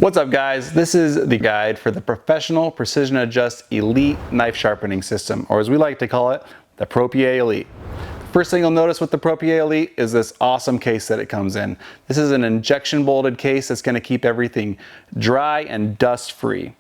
What's up guys, this is the guide for the Professional Precision Adjust Elite Knife Sharpening System, or as we like to call it, the Pro-PA Elite. First thing you'll notice with the Pro-PA Elite is this awesome case that it comes in. This is an injection molded case that's going to keep everything dry and dust free.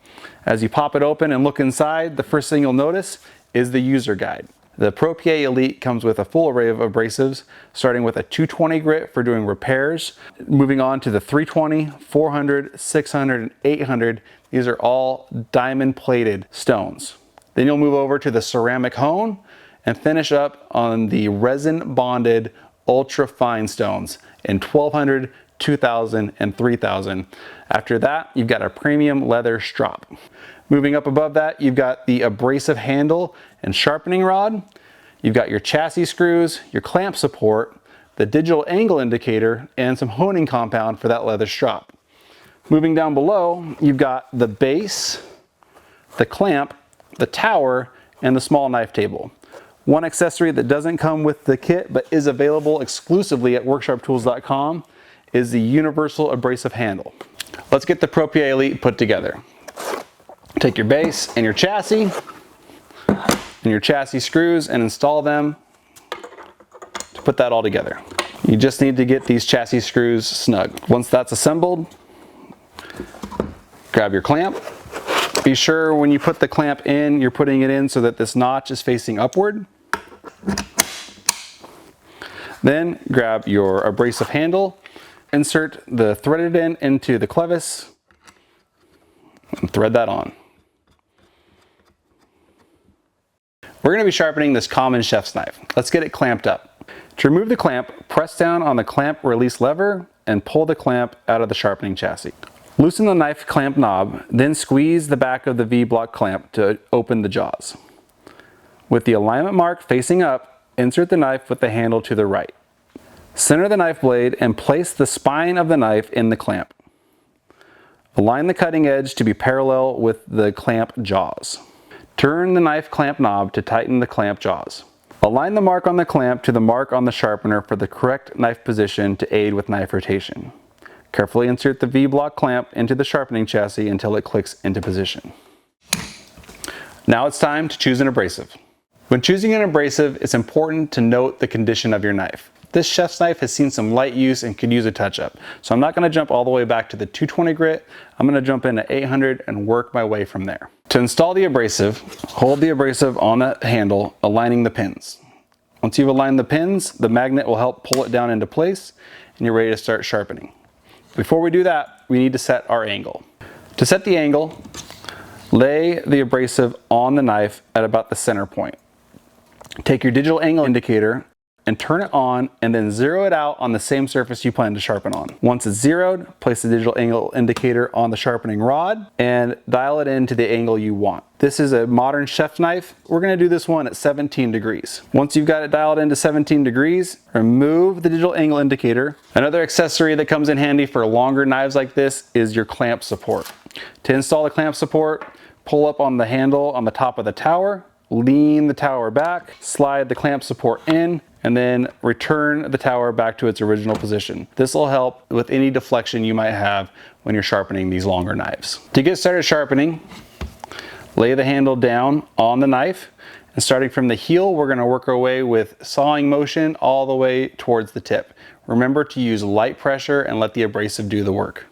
As you pop it open and look inside, the first thing you'll notice is the user guide. The Pro-PA Elite comes with a full array of abrasives, starting with a 220 grit for doing repairs, moving on to the 320, 400, 600, and 800. These are all diamond plated stones. Then you'll move over to the ceramic hone and finish up on the resin bonded ultra fine stones in 1200, 2000, and 3000. After that, you've got a premium leather strop. Moving up above that, you've got the abrasive handle and sharpening rod. You've got your chassis screws, your clamp support, the digital angle indicator, and some honing compound for that leather strop. Moving down below, you've got the base, the clamp, the tower, and the small knife table. One accessory that doesn't come with the kit but is available exclusively at worksharptools.com is the universal abrasive handle. Let's get the Pro-PA Elite put together. Take your base and your chassis screws and install them to put that all together. You just need to get these chassis screws snug. Once that's assembled, grab your clamp. Be sure when you put the clamp in, you're putting it in so that this notch is facing upward. Then grab your abrasive handle, insert the threaded end into the clevis, and thread that on. We're going to be sharpening this common chef's knife. Let's get it clamped up. To remove the clamp, press down on the clamp release lever and pull the clamp out of the sharpening chassis. Loosen the knife clamp knob, then squeeze the back of the V-block clamp to open the jaws. With the alignment mark facing up, insert the knife with the handle to the right. Center the knife blade and place the spine of the knife in the clamp. Align the cutting edge to be parallel with the clamp jaws. Turn the knife clamp knob to tighten the clamp jaws. Align the mark on the clamp to the mark on the sharpener for the correct knife position to aid with knife rotation. Carefully insert the V-block clamp into the sharpening chassis until it clicks into position. Now it's time to choose an abrasive. When choosing an abrasive, it's important to note the condition of your knife. This chef's knife has seen some light use and could use a touch-up. So I'm not going to jump all the way back to the 220 grit. I'm going to jump into 800 and work my way from there. To install the abrasive, hold the abrasive on the handle, aligning the pins. Once you've aligned the pins, the magnet will help pull it down into place and you're ready to start sharpening. Before we do that, we need to set our angle. To set the angle, lay the abrasive on the knife at about the center point. Take your digital angle indicator and turn it on and then zero it out on the same surface you plan to sharpen on. Once it's zeroed, place the digital angle indicator on the sharpening rod and dial it into the angle you want. This is a modern chef's knife. We're gonna do this one at 17 degrees. Once you've got it dialed into 17 degrees, remove the digital angle indicator. Another accessory that comes in handy for longer knives like this is your clamp support. To install the clamp support, pull up on the handle on the top of the tower, lean the tower back, slide the clamp support in, and then return the tower back to its original position. This will help with any deflection you might have when you're sharpening these longer knives. To get started sharpening, lay the handle down on the knife, and starting from the heel, we're gonna work our way with sawing motion all the way towards the tip. Remember to use light pressure and let the abrasive do the work.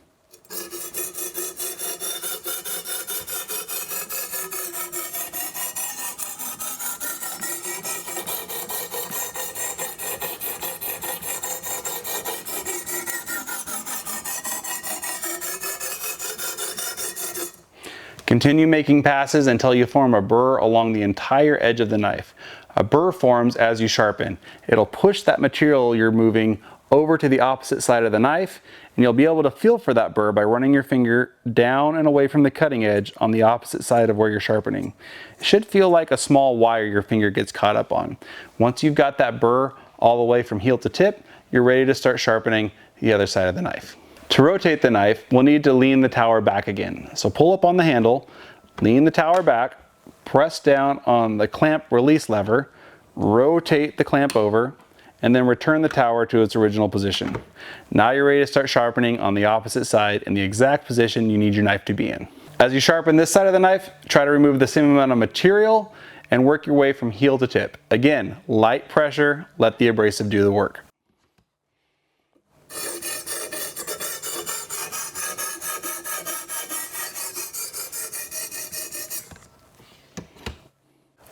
Continue making passes until you form a burr along the entire edge of the knife. A burr forms as you sharpen. It'll push that material you're moving over to the opposite side of the knife, and you'll be able to feel for that burr by running your finger down and away from the cutting edge on the opposite side of where you're sharpening. It should feel like a small wire your finger gets caught up on. Once you've got that burr all the way from heel to tip, you're ready to start sharpening the other side of the knife. To rotate the knife, we'll need to lean the tower back again. So pull up on the handle, lean the tower back, press down on the clamp release lever, rotate the clamp over, and then return the tower to its original position. Now you're ready to start sharpening on the opposite side in the exact position you need your knife to be in. As you sharpen this side of the knife, try to remove the same amount of material and work your way from heel to tip. Again, light pressure, let the abrasive do the work.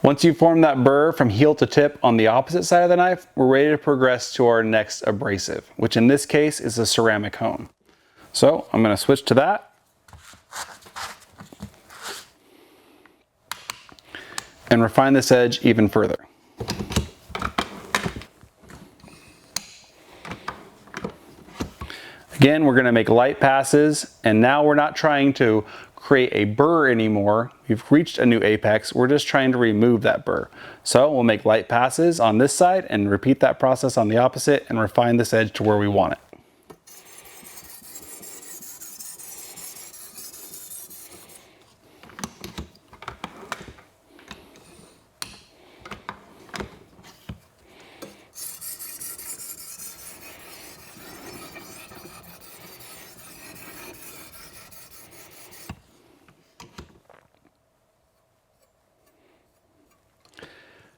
Once you form that burr from heel to tip on the opposite side of the knife, we're ready to progress to our next abrasive, which in this case is a ceramic hone. So I'm going to switch to that. And refine this edge even further. Again, we're going to make light passes, and now we're not trying to create a burr anymore. We've reached a new apex. We're just trying to remove that burr. So we'll make light passes on this side and repeat that process on the opposite and refine this edge to where we want it.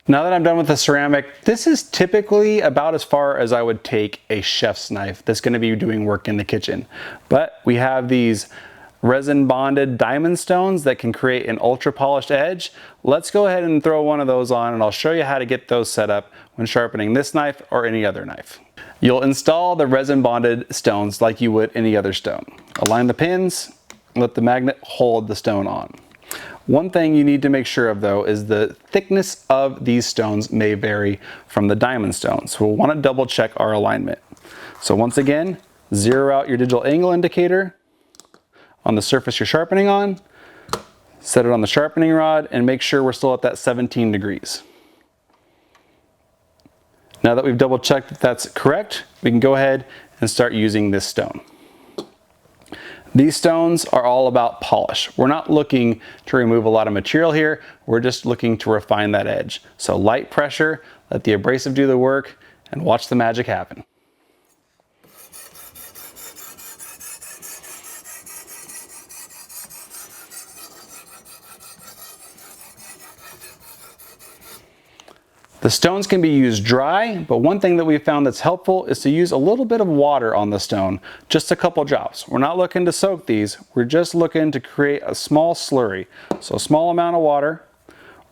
Now that I'm done with the ceramic, this is typically about as far as I would take a chef's knife that's going to be doing work in the kitchen. But we have these resin-bonded diamond stones that can create an ultra polished edge. Let's go ahead and throw one of those on, and I'll show you how to get those set up when sharpening this knife or any other knife. You'll install the resin-bonded stones like you would any other stone. Align the pins, let the magnet hold the stone on. One thing you need to make sure of though is the thickness of these stones may vary from the diamond stones. So we'll want to double check our alignment. So once again, zero out your digital angle indicator on the surface you're sharpening on, set it on the sharpening rod, and make sure we're still at that 17 degrees. Now that we've double checked that that's correct, we can go ahead and start using this stone. These stones are all about polish. We're not looking to remove a lot of material here. We're just looking to refine that edge. So light pressure, let the abrasive do the work, and watch the magic happen. The stones can be used dry, but one thing that we found that's helpful is to use a little bit of water on the stone, just a couple drops. We're not looking to soak these, we're just looking to create a small slurry. So a small amount of water,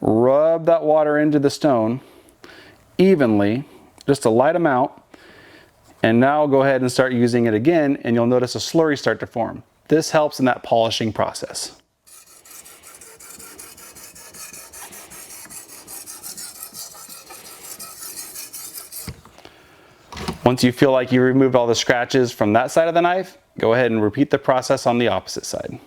rub that water into the stone evenly, just a light amount, and now go ahead and start using it again, and you'll notice a slurry start to form. This helps in that polishing process. Once you feel like you removed all the scratches from that side of the knife, go ahead and repeat the process on the opposite side.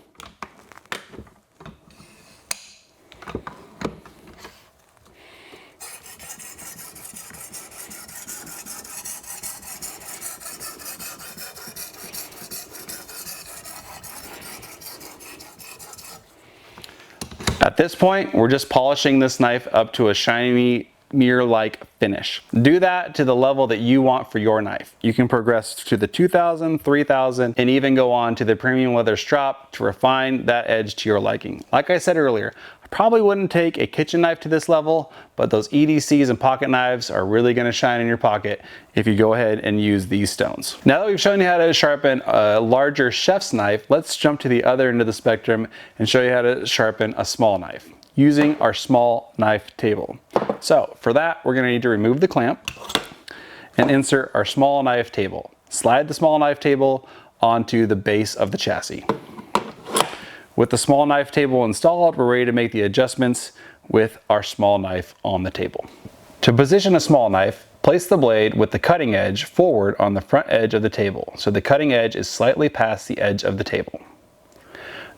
At this point, we're just polishing this knife up to a shiny mirror-like finish. Do that to the level that you want for your knife. You can progress to the 2000, 3000, and even go on to the premium leather strop to refine that edge to your liking. Like I said earlier, I probably wouldn't take a kitchen knife to this level, but those EDCs and pocket knives are really going to shine in your pocket if you go ahead and use these stones. Now that we've shown you how to sharpen a larger chef's knife, let's jump to the other end of the spectrum and show you how to sharpen a small knife using our small knife table. So for that, we're going to need to remove the clamp and insert our small knife table. Slide the small knife table onto the base of the chassis. With the small knife table installed, we're ready to make the adjustments with our small knife on the table. To position a small knife, place the blade with the cutting edge forward on the front edge of the table, so the cutting edge is slightly past the edge of the table.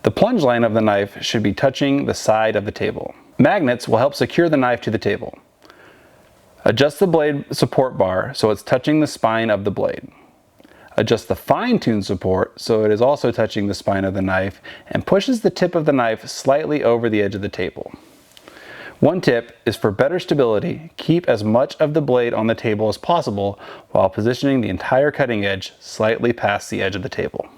The plunge line of the knife should be touching the side of the table. Magnets will help secure the knife to the table. Adjust the blade support bar so it's touching the spine of the blade. Adjust the fine-tune support so it is also touching the spine of the knife and pushes the tip of the knife slightly over the edge of the table. One tip is for better stability, keep as much of the blade on the table as possible while positioning the entire cutting edge slightly past the edge of the table.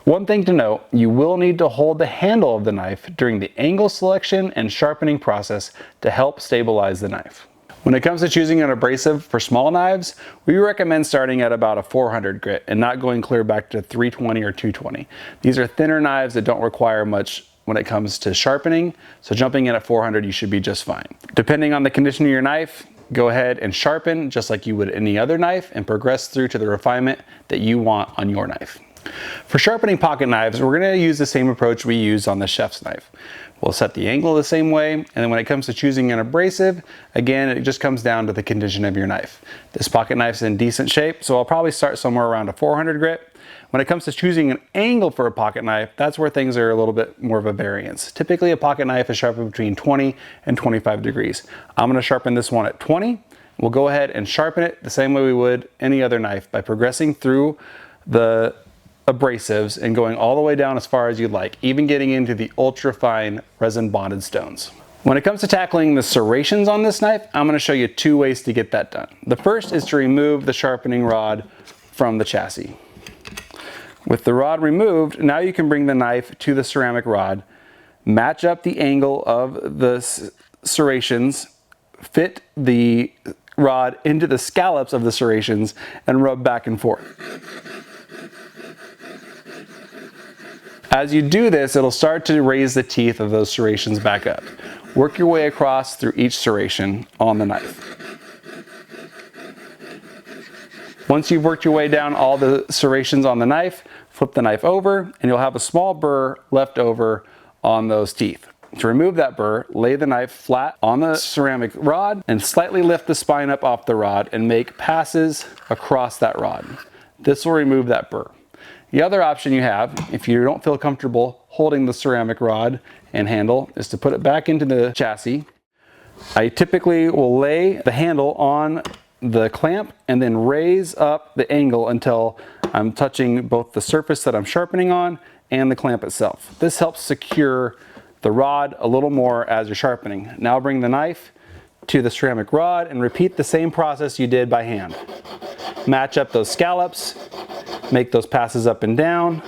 One thing to note, you will need to hold the handle of the knife during the angle selection and sharpening process to help stabilize the knife. When it comes to choosing an abrasive for small knives, we recommend starting at about a 400 grit and not going clear back to 320 or 220. These are thinner knives that don't require much when it comes to sharpening, so jumping in at 400 you should be just fine. Depending on the condition of your knife, go ahead and sharpen just like you would any other knife and progress through to the refinement that you want on your knife. For sharpening pocket knives, we're going to use the same approach we use on the chef's knife. We'll set the angle the same way, and then when it comes to choosing an abrasive, again, it just comes down to the condition of your knife. This pocket knife's in decent shape, so I'll probably start somewhere around a 400 grit. When it comes to choosing an angle for a pocket knife, that's where things are a little bit more of a variance. Typically, a pocket knife is sharpened between 20 and 25 degrees. I'm going to sharpen this one at 20. We'll go ahead and sharpen it the same way we would any other knife by progressing through the abrasives and going all the way down as far as you'd like, even getting into the ultra fine resin bonded stones. When it comes to tackling the serrations on this knife, I'm going to show you two ways to get that done. The first is to remove the sharpening rod from the chassis. With the rod removed, now you can bring the knife to the ceramic rod, match up the angle of the serrations, fit the rod into the scallops of the serrations, and rub back and forth. As you do this, it'll start to raise the teeth of those serrations back up. Work your way across through each serration on the knife. Once you've worked your way down all the serrations on the knife, flip the knife over and you'll have a small burr left over on those teeth. To remove that burr, lay the knife flat on the ceramic rod and slightly lift the spine up off the rod and make passes across that rod. This will remove that burr. The other option you have, if you don't feel comfortable holding the ceramic rod and handle, is to put it back into the chassis. I typically will lay the handle on the clamp and then raise up the angle until I'm touching both the surface that I'm sharpening on and the clamp itself. This helps secure the rod a little more as you're sharpening. Now bring the knife to the ceramic rod and repeat the same process you did by hand. Match up those scallops, make those passes up and down.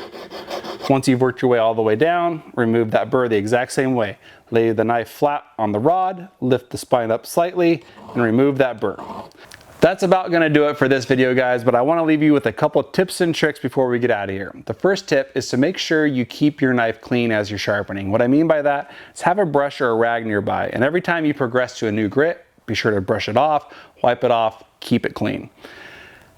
Once you've worked your way all the way down, remove that burr the exact same way. Lay the knife flat on the rod, lift the spine up slightly, and remove that burr. That's about going to do it for this video, guys, but I want to leave you with a couple tips and tricks before we get out of here. The first tip is to make sure you keep your knife clean as you're sharpening. What I mean by that is have a brush or a rag nearby, and every time you progress to a new grit, be sure to brush it off, wipe it off, keep it clean.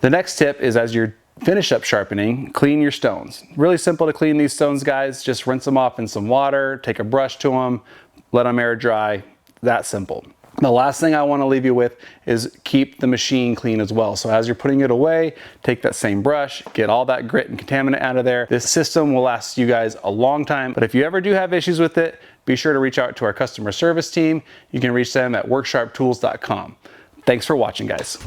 The next tip is as you're finish up sharpening, clean your stones. Really simple to clean these stones, guys. Just rinse them off in some water, take a brush to them, let them air dry. That simple. The last thing I want to leave you with is keep the machine clean as well. So as you're putting it away, take that same brush, get all that grit and contaminant out of there. This system will last you guys a long time, but if you ever do have issues with it, be sure to reach out to our customer service team. You can reach them at worksharptools.com. Thanks for watching, guys.